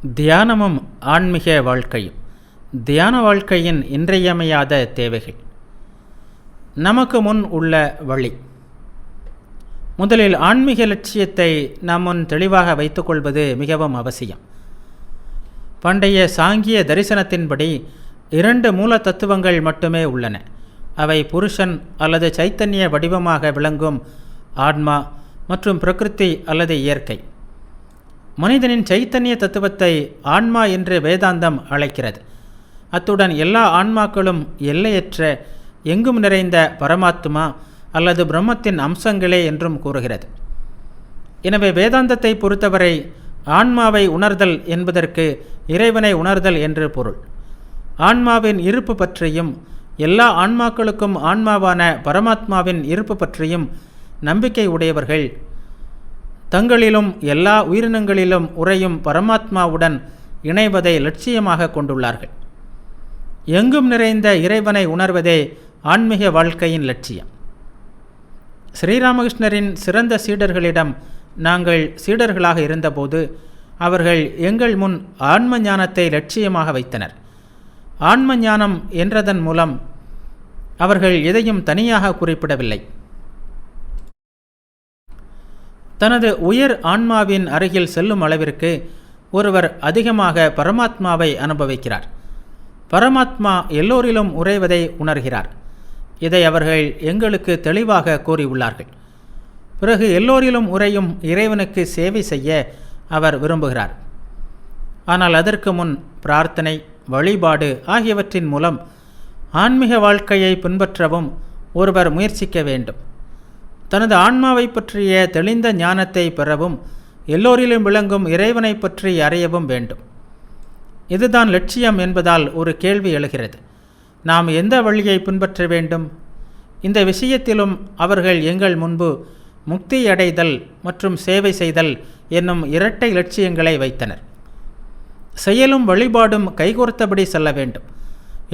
தியானமும் ஆன்மீக வாழ்க்கையும் தியான வாழ்க்கையின் இன்றியமையாத தேவைகள். நமக்கு முன் உள்ள வழி. முதலில் ஆன்மீக லட்சியத்தை நாம் முன் தெளிவாக வைத்துக்கொள்வது மிகவும் அவசியம். பண்டைய சாங்கிய தரிசனத்தின்படி 2 மூல தத்துவங்கள் மட்டுமே உள்ளன. அவை புருஷன் அல்லது சைத்தன்ய வடிவமாக விளங்கும் ஆன்மா மற்றும் பிரகிருதி அல்லது இயற்கை. மனிதனின் சைத்தன்ய தத்துவத்தை ஆன்மா என்று வேதாந்தம் அழைக்கிறது. அத்துடன் எல்லா ஆன்மாக்களும் எல்லையற்ற எங்கும் நிறைந்த பரமாத்மா அல்லது பிரம்மத்தின் அம்சங்களே என்றும் கூறுகிறது. எனவே வேதாந்தத்தை பொறுத்தவரை ஆன்மாவை உணர்தல் என்பதற்கு இறைவனை உணர்தல் என்று பொருள். ஆன்மாவின் இருப்பு பற்றியும் எல்லா ஆன்மாக்களுக்கும் ஆன்மாவான பரமாத்மாவின் இருப்பு பற்றியும் நம்பிக்கை உடையவர்கள் தங்களிலும் எல்லா உயிரினங்களிலும் உறையும் பரமாத்மாவுடன் இணைவதை லட்சியமாக கொண்டுள்ளார்கள். எங்கும் நிறைந்த இறைவனை உணர்வதே ஆன்மீக வாழ்க்கையின் லட்சியம். ஸ்ரீராமகிருஷ்ணரின் சிறந்த சீடர்களிடம் நாங்கள் சீடர்களாக இருந்தபோது அவர்கள் எங்கள் முன் ஆன்ம ஞானத்தை லட்சியமாக வைத்தனர். ஆன்ம ஞானம் என்றதன் மூலம் அவர்கள் எதையும் தனியாக குறிப்பிடவில்லை. தனது உயர் ஆன்மாவின் அருகில் செல்லும் அளவிற்கு ஒருவர் அதிகமாக பரமாத்மாவை அனுபவிக்கிறார். பரமாத்மா எல்லோரிலும் உறைவதை உணர்கிறார். இதை அவர்கள் எங்களுக்கு தெளிவாக கூறியுள்ளார்கள். பிறகு எல்லோரிலும் உறையும் இறைவனுக்கு சேவை செய்ய அவர் விரும்புகிறார். ஆனால் அதற்கு முன் பிரார்த்தனை, வழிபாடு ஆகியவற்றின் மூலம் ஆன்மீக வாழ்க்கையை பின்பற்றவும் ஒருவர் முயற்சிக்க வேண்டும். தனது ஆன்மாவை பற்றிய தெளிந்த ஞானத்தை பெறவும் எல்லோரிலும் விளங்கும் இறைவனை பற்றி அறியவும் வேண்டும். இதுதான் லட்சியம் என்பதால் ஒரு கேள்வி எழுகிறது. நாம் எந்த வழியை பின்பற்ற வேண்டும்? இந்த விஷயத்திலும் அவர்கள் எங்கள் முன்பு முக்தி அடைதல் மற்றும் சேவை செய்தல் என்னும் இரட்டை லட்சியங்களை வைத்தனர். செயலும் வழிபாடும் கைகோர்த்தபடி செல்ல வேண்டும்.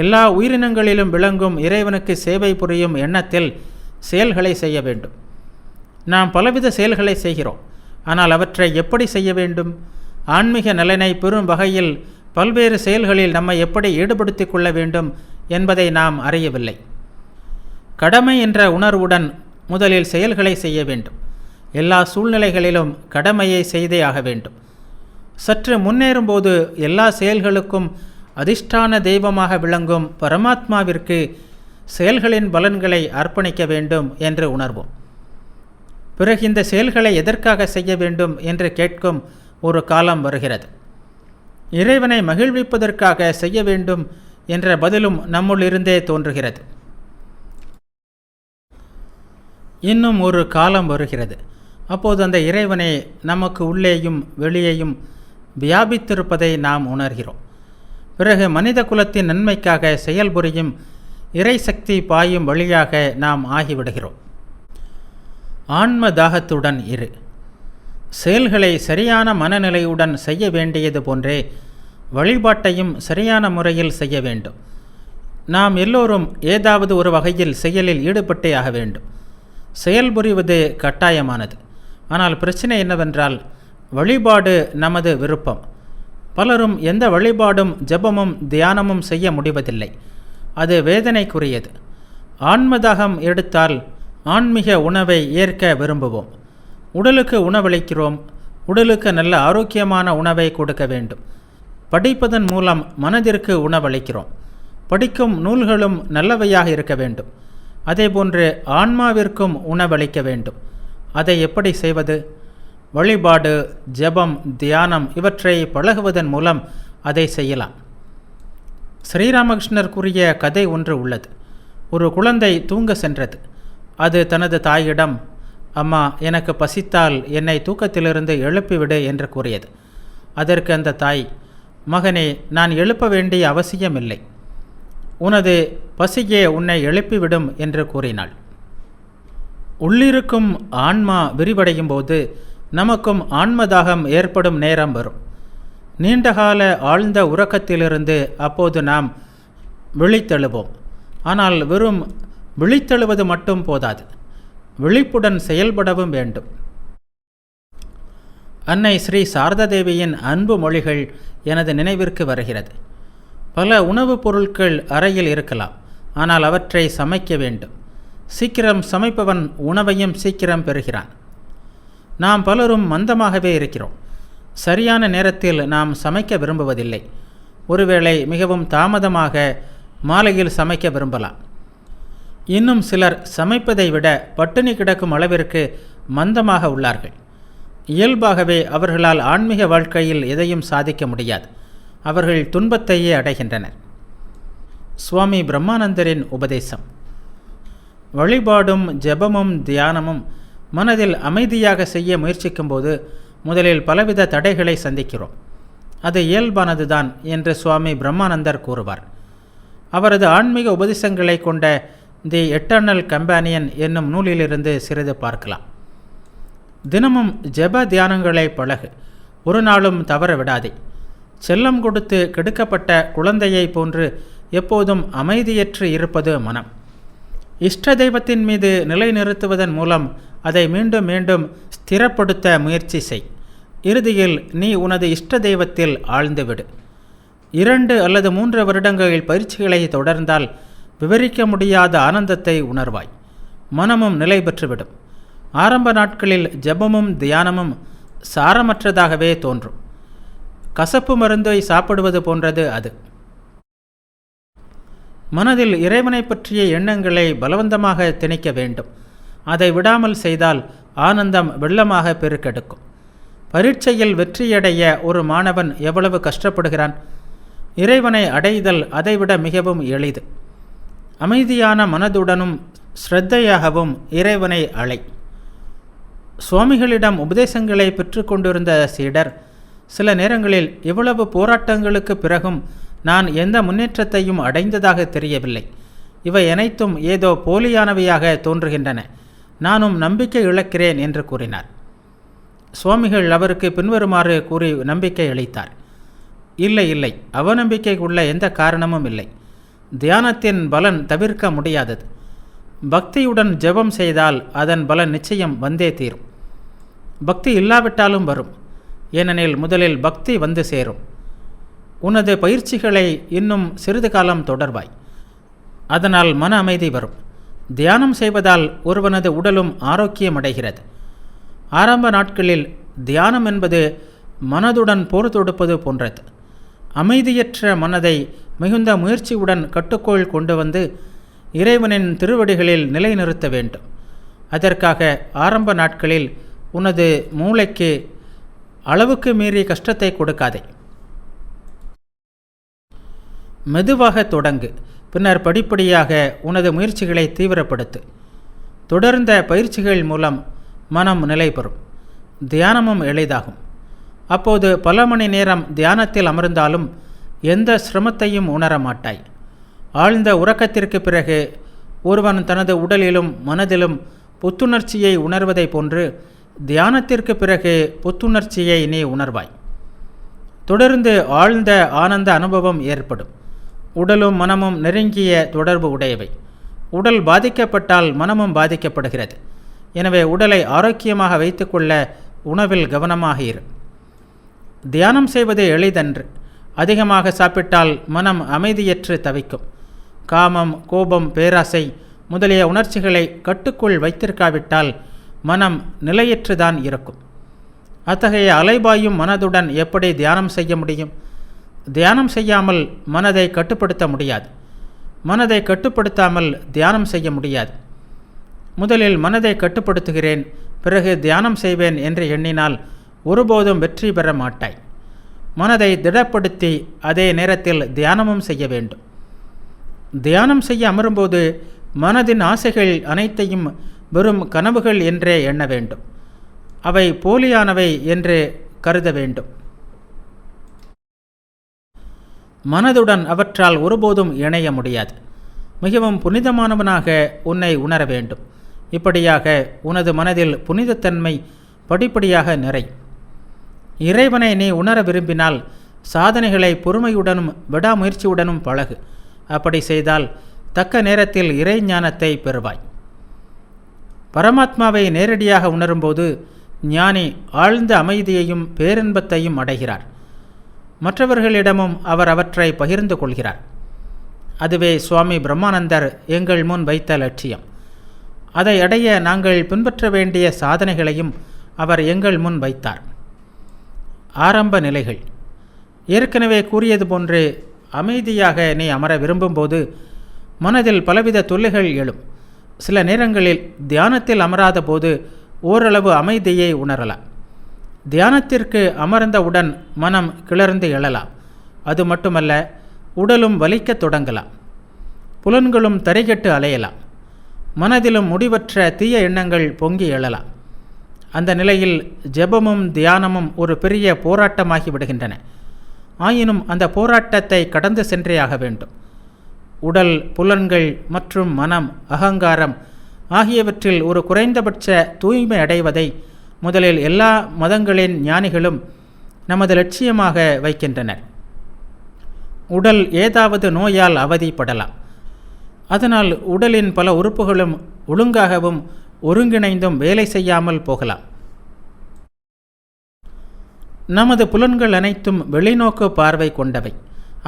எல்லா உயிரினங்களிலும் விளங்கும் இறைவனுக்கு சேவை புரியும் எண்ணத்தில் செயல்களை செய்ய வேண்டும். நாம் பலவித செயல்களை செய்கிறோம். ஆனால் அவற்றை எப்படி செய்ய வேண்டும்? ஆன்மீக நலனை பெறும் வகையில் பல்வேறு செயல்களில் நம்மை எப்படி ஈடுபடுத்திக் கொள்ள வேண்டும் என்பதை நாம் அறியவில்லை. கடமை என்ற உணர்வுடன் முதலில் செயல்களை செய்ய வேண்டும். எல்லா சூழ்நிலைகளிலும் கடமையை செய்தே ஆக வேண்டும். சற்று முன்னேறும்போது எல்லா செயல்களுக்கும் அதிஷ்டான தெய்வமாக விளங்கும் பரமாத்மாவிற்கு செயல்களின் பலன்களை அர்ப்பணிக்க வேண்டும் என்று உணர்வோம். பிறகு இந்த செயல்களை எதற்காக செய்ய வேண்டும் என்று கேட்கும் ஒரு காலம் வருகிறது. இறைவனை மகிழ்விப்பதற்காக செய்ய வேண்டும் என்ற பதிலும் நம்முள்ளிருந்தே தோன்றுகிறது. இன்னும் ஒரு காலம் வருகிறது. அப்போது அந்த இறைவனை நமக்கு உள்ளேயும் வெளியேயும் வியாபித்திருப்பதை நாம் உணர்கிறோம். பிறகு மனித குலத்தின் நன்மைக்காக செயல்புரியும் இறை சக்தி பாயும் வழியாக நாம் ஆகிவிடுகிறோம். ஆன்ம தாகத்துடன் இரு. செயல்களை சரியான மனநிலையுடன் செய்ய வேண்டியது போன்றே வழிபாட்டையும் சரியான முறையில் செய்ய வேண்டும். நாம் எல்லோரும் ஏதாவது ஒரு வகையில் செயலில் ஈடுபட்டே ஆக வேண்டும். செயல்புரிவது கட்டாயமானது. ஆனால் பிரச்சனை என்னவென்றால் வழிபாடு நமது விருப்பம். பலரும் எந்த வழிபாடும் ஜபமும் தியானமும் செய்ய முடிவதில்லை. அது வேதனைக்குரியது. ஆன்மதாகம் எடுத்தால் ஆன்மீக உணவை ஏற்க விரும்புவோம். உடலுக்கு உணவளிக்கிறோம். உடலுக்கு நல்ல ஆரோக்கியமான உணவை கொடுக்க வேண்டும். படிப்பதன் மூலம் மனதிற்கு உணவளிக்கிறோம். படிக்கும் நூல்களும் நல்லவையாக இருக்க வேண்டும். அதேபோன்று ஆன்மாவிற்கும் உணவளிக்க வேண்டும். அதை எப்படி செய்வது? வழிபாடு, ஜபம், தியானம் இவற்றை பழகுவதன் மூலம் அதை செய்யலாம். ஸ்ரீராமகிருஷ்ணர் கூறிய கதை ஒன்று உள்ளது. ஒரு குழந்தை தூங்க சென்றது. அது தனது தாயிடம், அம்மா, எனக்கு பசித்தால் என்னை தூக்கத்திலிருந்து எழுப்பிவிடு என்று கூறியது. அதற்கு அந்த தாய், மகனே, நான் எழுப்ப வேண்டிய அவசியமில்லை. உனது பசியே உன்னை எழுப்பிவிடும் என்று கூறினாள். உள்ளிருக்கும் ஆன்மா விரிவடையும் போது நமக்கும் ஆன்மதாகம் ஏற்படும் நேரம் வரும். நீண்டகால ஆழ்ந்த உறக்கத்திலிருந்து அப்போது நாம் விழித்தெழுவோம். ஆனால் வெறும் விழித்தெழுவது மட்டும் போதாது. விழிப்புடன் செயல்படவும் வேண்டும். அன்னை ஸ்ரீ சாரதாதேவியின் அன்பு மொழிகள் எனது நினைவிற்கு வருகிறது. பல உணவுப் பொருட்கள் அறையில் இருக்கலாம், ஆனால் அவற்றை சமைக்க வேண்டும். சீக்கிரம் சமைப்பவன் உணவையும் சீக்கிரம் பெறுகிறான். நாம் பலரும் மந்தமாகவே இருக்கிறோம். சரியான நேரத்தில் நாம் சமைக்க விரும்புவதில்லை. ஒருவேளை மிகவும் தாமதமாக மாலையில் சமைக்க விரும்பலாம். இன்னும் சிலர் சமைப்பதை விட பட்டினி கிடக்கும் அளவிற்கு மந்தமாக உள்ளார்கள். இயல்பாகவே அவர்களால் ஆன்மீக வாழ்க்கையில் எதையும் சாதிக்க முடியாது. அவர்கள் துன்பத்தையே அடைகின்றனர். சுவாமி பிரம்மானந்தரின் உபதேசம். வழிபாடும் ஜெபமும் தியானமும் மனதில் அமைதியாக செய்ய முயற்சிக்கும்போது முதலில் பலவித தடைகளை சந்திக்கிறோம். அது இயல்பானதுதான் என்று சுவாமி பிரம்மானந்தர் கூறுவார். அவரது ஆன்மீக உபதேசங்களை கொண்ட தி எட்டர்னல் கம்பேனியன் என்னும் நூலிலிருந்து சிறிது பார்க்கலாம். தினமும் ஜெப தியானங்களை பழகு. ஒரு நாளும் தவற விடாதே. செல்லம் கொடுத்து கெடுக்கப்பட்ட குழந்தையை போன்று எப்போதும் அமைதியற்று இருப்பது மனம். இஷ்ட தெய்வத்தின் மீது நிலைநிறுத்துவதன் மூலம் அதை மீண்டும் மீண்டும் ஸ்திரப்படுத்த முயற்சி செய். இறுதியில் நீ உனது இஷ்ட தெய்வத்தில் ஆழ்ந்துவிடு. 2 அல்லது 3 வருடங்களில் பயிற்சிகளை தொடர்ந்தால் விவரிக்க முடியாத ஆனந்தத்தை உணர்வாய். மனமும் நிலை பெற்றுவிடும். ஆரம்ப நாட்களில் ஜெபமும் தியானமும் சாரமற்றதாகவே தோன்றும். கசப்பு மருந்தை சாப்பிடுவது போன்றது அது. மனதில் இறைவனை பற்றிய எண்ணங்களை பலவந்தமாக திணிக்க வேண்டும். அதை விடாமல் செய்தால் ஆனந்தம் வெள்ளமாக பெருக்கெடுக்கும். பரீட்சையில் வெற்றியடைய ஒரு மாணவன் எவ்வளவு கஷ்டப்படுகிறான். இறைவனை அடைதல் அதைவிட மிகவும் எளிது. அமைதியான மனதுடனும் ஸ்ரத்தையாகவும் இறைவனை அழை. சுவாமிகளிடம் உபதேசங்களை பெற்றுக்கொண்டிருந்த சீடர் சில நேரங்களில் இவ்வளவு போராட்டங்களுக்கு பிறகும் நான் எந்த முன்னேற்றத்தையும் அடைந்ததாக தெரியவில்லை. இவை அனைத்தும் ஏதோ போலியானவையாக தோன்றுகின்றன. நானும் நம்பிக்கை இழக்கிறேன் என்று கூறினார். சுவாமிகள் அவருக்கு பின்வருமாறு கூறி நம்பிக்கை அளித்தார். இல்லை, அவநம்பிக்கைக்குள்ள எந்த காரணமும் இல்லை. தியானத்தின் பலன் தவிர்க்க முடியாதது. பக்தியுடன் ஜெபம் செய்தால் அதன் பலன் நிச்சயம் வந்தே தீரும். பக்தி இல்லாவிட்டாலும் வரும். ஏனெனில் முதலில் பக்தி வந்து சேரும். உனது பயிற்சிகளை இன்னும் சிறிது காலம் தொடர்வாய். அதனால் மன அமைதி வரும். தியானம் செய்வதால் ஒருவனது உடலும் ஆரோக்கியமடைகிறது. ஆரம்ப நாட்களில் தியானம் என்பது மனதுடன் போர் தொடுப்பது போன்றது. அமைதியற்ற மனதை மிகுந்த முயற்சியுடன் கட்டுக்கோள் கொண்டு வந்து இறைவனின் திருவடிகளில் நிலைநிறுத்த வேண்டும். அதற்காக ஆரம்ப நாட்களில் உனது மூளைக்கு அளவுக்கு மீறி கஷ்டத்தை கொடுக்காதே. மெதுவாக தொடங்கு. பின்னர் படிப்படியாக உனது முயற்சிகளை தீவிரப்படுத்து. தொடர்ந்த பயிற்சிகள் மூலம் மனம் நிலை பெறும். தியானமும் எளிதாகும். அப்போது பல மணி நேரம் தியானத்தில் அமர்ந்தாலும் எந்த சிரமத்தையும் உணர மாட்டாய். ஆழ்ந்த உறக்கத்திற்கு பிறகு ஒருவன் தனது உடலிலும் மனதிலும் புத்துணர்ச்சியை உணர்வதை போன்று தியானத்திற்கு பிறகு புத்துணர்ச்சியை நீ உணர்வாய். தொடர்ந்து ஆழ்ந்த ஆனந்த அனுபவம் ஏற்படும். உடலும் மனமும் நெருங்கிய தொடர்பு உடையவை. உடல் பாதிக்கப்பட்டால் மனமும் பாதிக்கப்படுகிறது. எனவே உடலை ஆரோக்கியமாக வைத்துக்கொள்ள உணவில் கவனமாக இரு. தியானம் செய்வது எளிதன்று. அதிகமாக சாப்பிட்டால் மனம் அமைதியற்று தவிக்கும். காமம், கோபம், பேராசை முதலிய உணர்ச்சிகளை கட்டுக்குள் வைத்திருக்காவிட்டால் மனம் நிலையற்றுதான் இருக்கும். அத்தகைய அலைபாயும் மனதுடன் எப்படி தியானம் செய்ய முடியும்? தியானம் செய்யாமல் மனதை கட்டுப்படுத்த முடியாது. மனதை கட்டுப்படுத்தாமல் தியானம் செய்ய முடியாது. முதலில் மனதை கட்டுப்படுத்துகிறேன், பிறகு தியானம் செய்வேன் என்று எண்ணினால் ஒருபோதும் வெற்றி பெற மாட்டாய். மனதை திடப்படுத்தி அதே நேரத்தில் தியானமும் செய்ய வேண்டும். தியானம் செய்ய அமரும்போது மனதின் ஆசைகள் அனைத்தையும் வெறும் கனவுகள் என்றே எண்ண வேண்டும். அவை போலியானவை என்று கருத வேண்டும். மனதுடன் அவற்றால் ஒருபோதும் இணைய முடியாது. மிகவும் புனிதமானவனாக உன்னை உணர வேண்டும். இப்படியாக உனது மனதில் புனிதத்தன்மை படிப்படியாக நிறையும். இறைவனை நீ உணர விரும்பினால் சாதனைகளை பொறுமையுடனும் விடாமுயற்சியுடனும் பழகு. அப்படி செய்தால் தக்க நேரத்தில் இறை ஞானத்தை பெறுவாய். பரமாத்மாவை நேரடியாக உணரும்போது ஞானி ஆழ்ந்த அமைதியையும் பேரின்பத்தையும் அடைகிறார். மற்றவர்களிடமும் அவர் அவற்றை பகிர்ந்து கொள்கிறார். அதுவே சுவாமி பிரம்மானந்தர் எங்கள் முன் வைத்த லட்சியம். அதை அடைய நாங்கள் பின்பற்ற வேண்டிய சாதனைகளையும் அவர் எங்கள் முன் வைத்தார். ஆரம்ப நிலைகள். ஏற்கனவே கூறியது போன்று அமைதியாக நீ அமர விரும்பும்போது மனதில் பலவித தொல்லைகள் எழும். சில நேரங்களில் தியானத்தில் அமராத போது ஓரளவு அமைதியை உணரலாம். தியானத்திற்கு அமர்ந்தவுடன் மனம் கிளர்ந்து எழலாம். அது மட்டுமல்ல, உடலும் வலிக்கத் தொடங்கலாம். புலன்களும் தரைகெட்டு அலையலாம். மனதிலும் முடிவற்ற தீய எண்ணங்கள் பொங்கி எழலாம். அந்த நிலையில் ஜெபமும் தியானமும் ஒரு பெரிய போராட்டமாகி விடுகின்றன. ஆயினும் அந்த போராட்டத்தை கடந்து சென்றே ஆக வேண்டும். உடல், புலன்கள் மற்றும் மனம், அகங்காரம் ஆகியவற்றில் ஒரு குறைந்தபட்ச தூய்மை அடைவதை முதலில் எல்லா மதங்களின் ஞானிகளும் நமது லட்சியமாக வைக்கின்றனர். உடல் ஏதாவது நோயால் அவதிப்படலாம். அதனால் உடலின் பல உறுப்புகளும் ஒழுங்காகவும் ஒருங்கிணைந்தும் வேலை செய்யாமல் போகலாம். நமது புலன்கள் அனைத்தும் வெளிநோக்கு பார்வை கொண்டவை.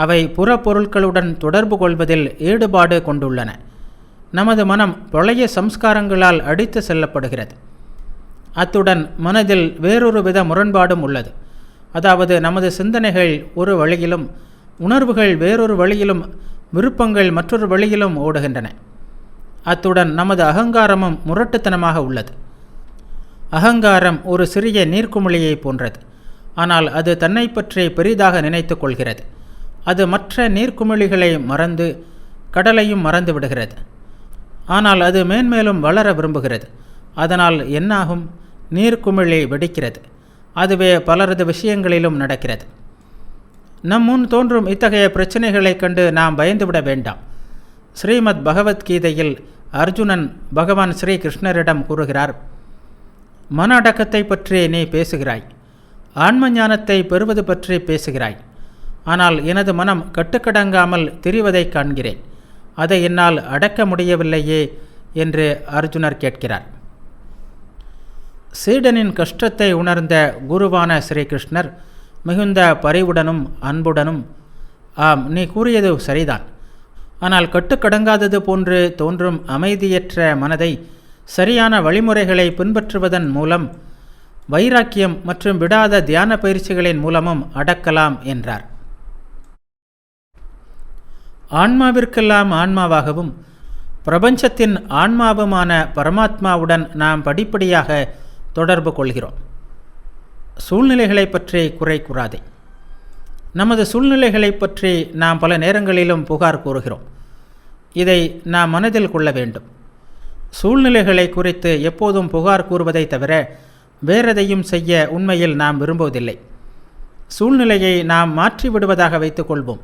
அவை புறப்பொருட்களுடன் தொடர்பு கொள்வதில் ஈடுபாடு கொண்டுள்ளன. நமது மனம் பழைய சம்ஸ்காரங்களால் அடித்து செல்லப்படுகிறது. அத்துடன் மனதில் வேறொரு வித முரண்பாடும் உள்ளது. அதாவது நமது சிந்தனைகள் ஒரு வழியிலும், உணர்வுகள் வேறொரு வழியிலும், விருப்பங்கள் மற்றொரு வழியிலும் ஓடுகின்றன. அத்துடன் நமது அகங்காரமும் முரட்டுத்தனமாக உள்ளது. அகங்காரம் ஒரு சிறிய நீர்க்குமிழியை போன்றது. ஆனால் அது தன்னை பற்றி பெரிதாக நினைத்து கொள்கிறது. அது மற்ற நீர்க்குமிழிகளை மறந்து கடலையும் மறந்து விடுகிறது. ஆனால் அது மேன்மேலும் வளர விரும்புகிறது. அதனால் என்னாகும்? நீர்க்குமிழி வெடிக்கிறது. அதுவே பலரது விஷயங்களிலும் நடக்கிறது. நம் முன் தோன்றும் இத்தகைய பிரச்சனைகளைக் கண்டு நாம் பயந்துவிட வேண்டாம். ஸ்ரீமத் பகவத்கீதையில் அர்ஜுனன் பகவான் ஸ்ரீ கிருஷ்ணரிடம் கூறுகிறார், மன அடக்கத்தை பற்றி நீ பேசுகிறாய், ஆன்ம ஞானத்தை பெறுவது பற்றி பேசுகிறாய். ஆனால் எனது மனம் கட்டுக்கடங்காமல் திரிவதை காண்கிறேன். அதை என்னால் அடக்க முடியவில்லையே என்று அர்ஜுனர் கேட்கிறார். சீடனின் கஷ்டத்தை உணர்ந்த குருவான ஸ்ரீகிருஷ்ணர் மிகுந்த பரிவுடனும் அன்புடனும், ஆம், நீ கூறியது சரிதான். ஆனால் கட்டுக்கடங்காதது போன்று தோன்றும் அமைதியற்ற மனதை சரியான வழிமுறைகளை பின்பற்றுவதன் மூலம், வைராக்கியம் மற்றும் விடாத தியான பயிற்சிகளின் மூலமும் அடக்கலாம் என்றார். ஆன்மாவிற்கெல்லாம் ஆன்மாவாகவும் பிரபஞ்சத்தின் ஆன்மாவுமான பரமாத்மாவுடன் நாம் படிப்படியாக தொடர்பு கொள்கிறோம். சூழ்நிலைகளை பற்றி குறை கூறாதே. நமது சூழ்நிலைகளை பற்றி நாம் பல நேரங்களிலும் புகார் கூறுகிறோம். இதை நாம் மனதில் கொள்ள வேண்டும். சூழ்நிலைகளை குறித்து எப்போதும் புகார் கூறுவதை தவிர வேறெதையும் செய்ய உண்மையில் நாம் விரும்புவதில்லை. சூழ்நிலையை நாம் மாற்றி விடுவதாக வைத்துக்கொள்வோம்.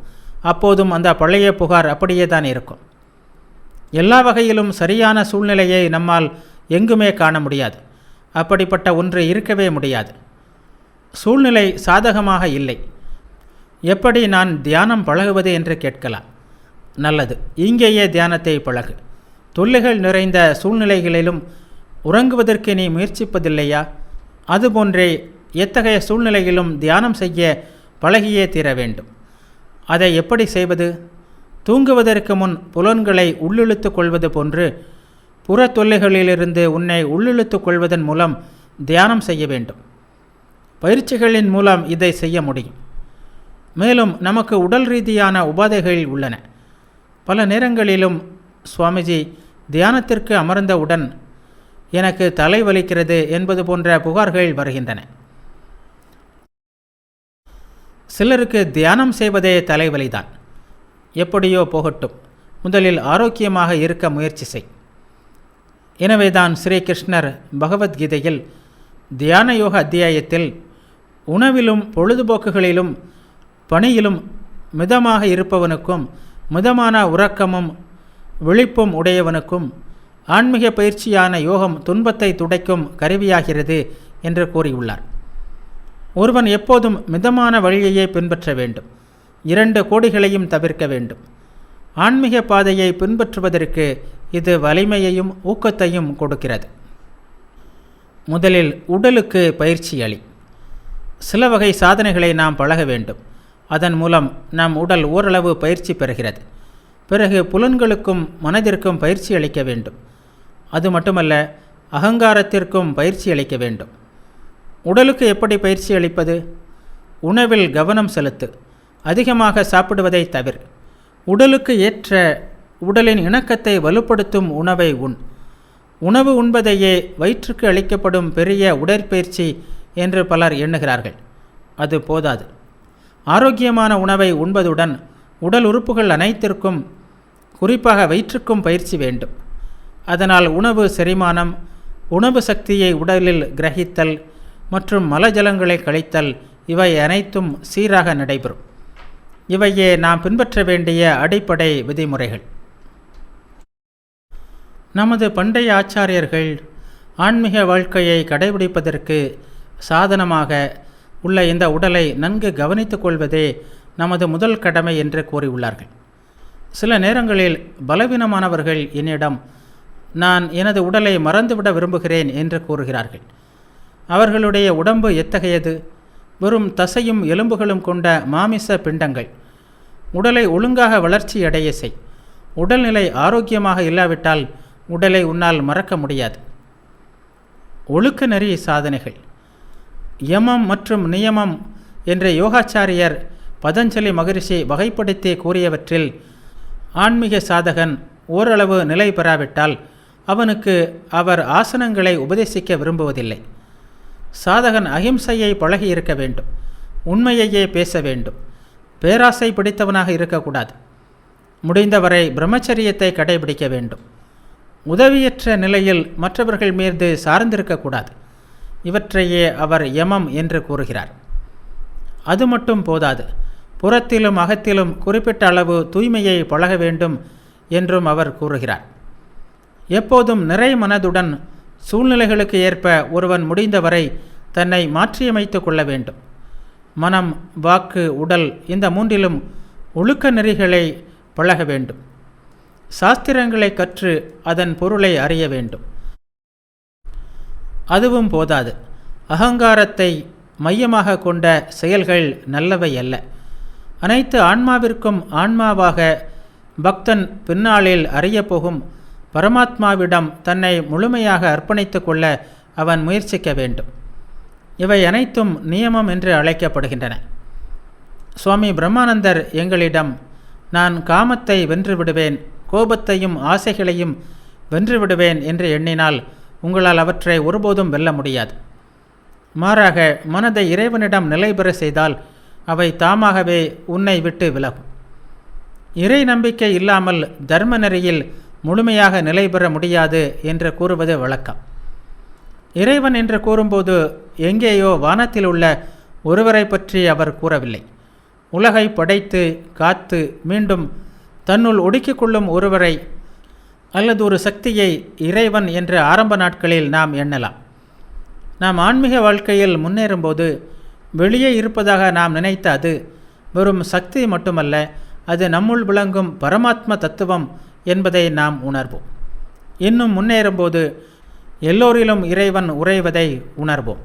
அப்போதும் அந்த பழைய புகார் அப்படியே தான் இருக்கும். எல்லா வகையிலும் சரியான சூழ்நிலையை நம்மால் எங்குமே காண முடியாது. அப்படிப்பட்ட ஒன்று இருக்கவே முடியாது. சூழ்நிலை சாதகமாக இல்லை. எப்படி நான் தியானம் பழகுவது என்று கேட்கலாம். நல்லது, இங்கேயே தியானத்தை பழகு. தொல்லைகள் நிறைந்த சூழ்நிலைகளிலும் உறங்குவதற்கு நீ முயற்சிப்பதில்லையா? அதுபோன்றே எத்தகைய சூழ்நிலையிலும் தியானம் செய்ய பழகியே தீர வேண்டும். அதை எப்படி செய்வது? தூங்குவதற்கு முன் புலன்களை உள்ளிழுத்து கொள்வது போன்று புற தொல்லைகளிலிருந்து உன்னை உள்ளிழுத்து கொள்வதன் மூலம் தியானம் செய்ய வேண்டும். பயிற்சிகளின் மூலம் இதை செய்ய முடியும். மேலும் நமக்கு உடல் ரீதியான உபாதைகள் உள்ளன. பல நேரங்களிலும் சுவாமிஜி தியானத்திற்கு அமர்ந்தவுடன் எனக்கு தலை வலிக்கிறது என்பது போன்ற புகார்கள் வருகின்றன. சிலருக்கு தியானம் செய்வதே தலைவலிதான். எப்படியோ போகட்டும், முதலில் ஆரோக்கியமாக இருக்க முயற்சி செய். எனவேதான் ஸ்ரீகிருஷ்ணர் பகவத்கீதையில் தியான யோக அத்தியாயத்தில் உணவிலும் பொழுதுபோக்குகளிலும் பணியிலும் மிதமாக இருப்பவனுக்கும் மிதமான உறக்கமும் விழிப்பும் உடையவனுக்கும் ஆன்மீக பயிற்சியான யோகம் துன்பத்தை துடைக்கும் கருவியாகிறது என்று கூறியுள்ளார். ஒருவன் எப்போதும் மிதமான வழியையே பின்பற்ற வேண்டும். 2 கோடிகளையும் தவிர்க்க வேண்டும். ஆன்மீக பாதையை பின்பற்றுவதற்கு இது வலிமையையும் ஊக்கத்தையும் கொடுக்கிறது. முதலில் உடலுக்கு பயிற்சி அளி. சில வகை சாதனைகளை நாம் பழக வேண்டும். அதன் மூலம் நம் உடல் ஓரளவு பயிற்சி பெறுகிறது. பிறகு புலன்களுக்கும் மனதிற்கும் பயிற்சி அளிக்க வேண்டும். அது மட்டுமல்ல, அகங்காரத்திற்கும் பயிற்சி அளிக்க வேண்டும். உடலுக்கு எப்படி பயிற்சி அளிப்பது? உணவில் கவனம் செலுத்து. அதிகமாக சாப்பிடுவதை தவிர. உடலுக்கு ஏற்ற உடலின் இணக்கத்தை வலுப்படுத்தும் உணவை உண். உணவு உண்பதையே வயிற்றுக்கு அளிக்கப்படும் பெரிய உடற்பயிற்சி என்று பலர் எண்ணுகிறார்கள். அது போதாது. ஆரோக்கியமான உணவை உண்பதுடன் உடல் உறுப்புகள் அனைத்திற்கும், குறிப்பாக வயிற்றுக்கும் பயிற்சி வேண்டும். அதனால் உணவு செரிமானம், உணவு சக்தியை உடலில் கிரகித்தல் மற்றும் மலஜலங்களை கழித்தல் இவை அனைத்தும் சீராக நடைபெறும். இவையே நாம் பின்பற்ற வேண்டிய அடிப்படை விதிமுறைகள். நமது பண்டைய ஆச்சாரியர்கள் ஆன்மீக வாழ்க்கையை கடைபிடிப்பதற்கு சாதனமாக உள்ள இந்த உடலை நன்கு கவனித்து கொள்வதே நமது முதல் கடமை என்று கூறியுள்ளார்கள். சில நேரங்களில் பலவீனமானவர்கள் என்னிடம், நான் எனது உடலை மறந்துவிட விரும்புகிறேன் என்று கூறுகிறார்கள். அவர்களுடைய உடம்பு எத்தகையது? வெறும் தசையும் எலும்புகளும் கொண்ட மாமிச பிண்டங்கள். உடலை ஒழுங்காக வளர்ச்சி அடைய செய். உடல்நிலை ஆரோக்கியமாக இல்லாவிட்டால் உடலை உன்னால் மறக்க முடியாது. ஒழுக்க நெறி சாதனைகள். யமம் மற்றும் நியமம் என்ற யோகாச்சாரியர் பதஞ்சலி மகரிஷி வகைப்படுத்தி கூறியவற்றில் ஆன்மீக சாதகன் ஓரளவு நிலை பெறாவிட்டால் அவனுக்கு அவர் ஆசனங்களை உபதேசிக்க விரும்புவதில்லை. சாதகன் அகிம்சையை பழகி இருக்க வேண்டும். உண்மையையே பேச வேண்டும். பேராசை பிடித்தவனாக இருக்கக்கூடாது. முடிந்தவரை பிரம்மச்சரியத்தை கடைபிடிக்க வேண்டும். உதவியற்ற நிலையில் மற்றவர்கள் மீது சார்ந்திருக்கக்கூடாது. இவற்றையே அவர் யமம் என்று கூறுகிறார். அது மட்டும் போதாது. புறத்திலும் அகத்திலும் குறிப்பிட்ட அளவு தூய்மையை பழக வேண்டும் என்றும் அவர் கூறுகிறார். எப்போதும் நிறை மனதுடன் சூழ்நிலைகளுக்கு ஏற்ப ஒருவன் முடிந்தவரை தன்னை மாற்றியமைத்து கொள்ள வேண்டும். மனம், வாக்கு, உடல் இந்த மூன்றிலும் ஒழுக்க நெறிகளை பழக வேண்டும். சாஸ்திரங்களை கற்று அதன் பொருளை அறிய வேண்டும். அதுவும் போதாது. அகங்காரத்தை மையமாக கொண்ட செயல்கள் நல்லவை அல்ல. அனைத்து ஆன்மாவிற்கும் ஆன்மாவாக பக்தன் பின்னாளில் அறியப்போகும் பரமாத்மாவிடம் தன்னை முழுமையாக அர்ப்பணித்து கொள்ள அவன் முயற்சிக்க வேண்டும். இவை அனைத்தும் நியமம் என்று அழைக்கப்படுகின்றன. சுவாமி பிரம்மானந்தர் எங்களிடம், நான் காமத்தை வென்று விடுவேன், கோபத்தையும் ஆசைகளையும் வென்று விடுவேன் என்று எண்ணினால் உங்களால் அவற்றை ஒருபோதும் வெல்ல முடியாது. மாறாக மனதை இறைவனிடம் நிலை பெற செய்தால் அவை தாமாகவே உன்னை விட்டு விலகும். இறை நம்பிக்கை இல்லாமல் தர்ம நெறியில் முழுமையாக நிலை பெற முடியாது என்று கூறுவது வழக்கம். இறைவன் என்று கூறும்போது எங்கேயோ வானத்தில் உள்ள ஒருவரை பற்றி அவர் கூறவில்லை. உலகை படைத்து காத்து மீண்டும் தன்னுள் ஒடுக்கிக் கொள்ளும் ஒருவரை அல்லது ஒரு சக்தியை இறைவன் என்று ஆரம்ப நாட்களில் நாம் எண்ணலாம். நாம் ஆன்மீக வாழ்க்கையில் முன்னேறும்போது வெளியே இருப்பதாக நாம் நினைத்த அது வெறும் சக்தி மட்டுமல்ல, அது நம்முள் விளங்கும் பரமாத்ம தத்துவம் என்பதை நாம் உணர்வோம். இன்னும் முன்னேறும்போது எல்லோரிலும் இறைவன் உறைவதை உணர்வோம்.